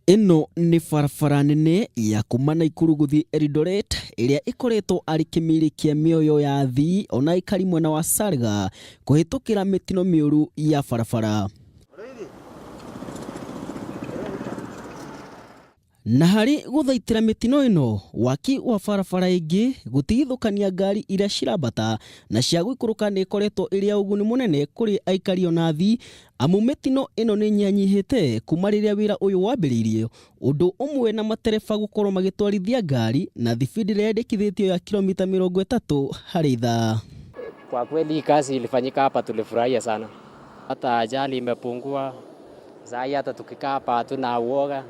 Ino ni barabara nene ya kuuma Naikuru guthii Eldoret iria ikoretwo ari kimiri kia mioyo ya athii ona aikari mwena wa Salgaa kuhitukira mitino miuru ya barabara. Na hari guthaitira mitino ino, Waki wa barabara ingi gutigithukania ngari iria cirambata na cia guikuruka ni ikoretwo iria uguni munene kuri aikaria ona athii, amu mitino ino ni nyihanyihite kuma riria wira uyu wambiriirie, undu umwe na matereba gukorwo magitwarithia ngari na thibidi iria yendekithitio ya kilomita 30 hari ithaa. Kwa kweli kazi ilifanyika hapa, tulifurahia sana, hata ajali imepungua. Sasa hata tukikaa hapa hatuna uoga,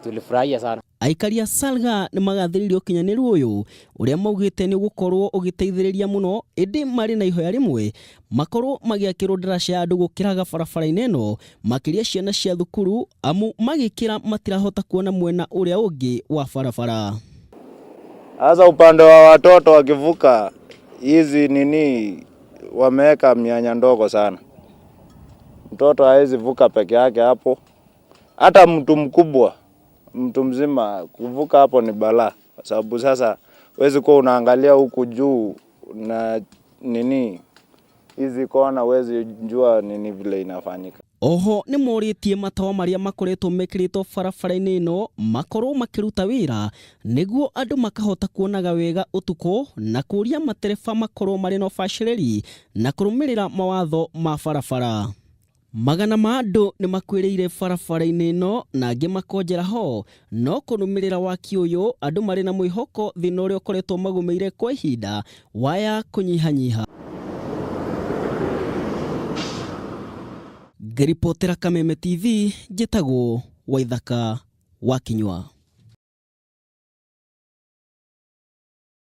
tulifurahia sana. Aikaria Salgaa ni magathiririo kinyaniru uyu uria maugite ni gukorwo ugiteithiriria muno, indi mari na ihoya rimwe makorwo magiakirwo ndaraca ya andu gukiraga barabara-ini ino, makiria ciana cia thukuru, amu magikira matirahota kuona mwena uria ungi wa barabara. Sasa upande wa watoto wakivuka hizi nini, wameweka mianya ndogo sana. Mtoto hawezi vuka peke yake hapo, hata mtu mkubwa, mtu mzima kuvuka hapo ni balaa, kwa sababu sasa wezi kuwa unaangalia huku juu na nini hizi kona, wezi jua nini vile inafanyika. Oho ni moritie matawa maria makoretwo mekiritwo barabara-ini ino makorwo makiruta wira niguo andu makahota kuonaga wega utuko, na kuria matereba makorwo mari no baciriri na kurumirira mawatho ma barabara. Magana ma andu ni makwiriire barabara-ini ino na angi makonjera ho, no kurumirira Waki uyu andu mari na mwihoko thina uria ukoretwo magumeire kwa ihinda waya kunyihanyiha. Ngiripotera Kameme TV, njitagwo Waithaka wa Kinyua.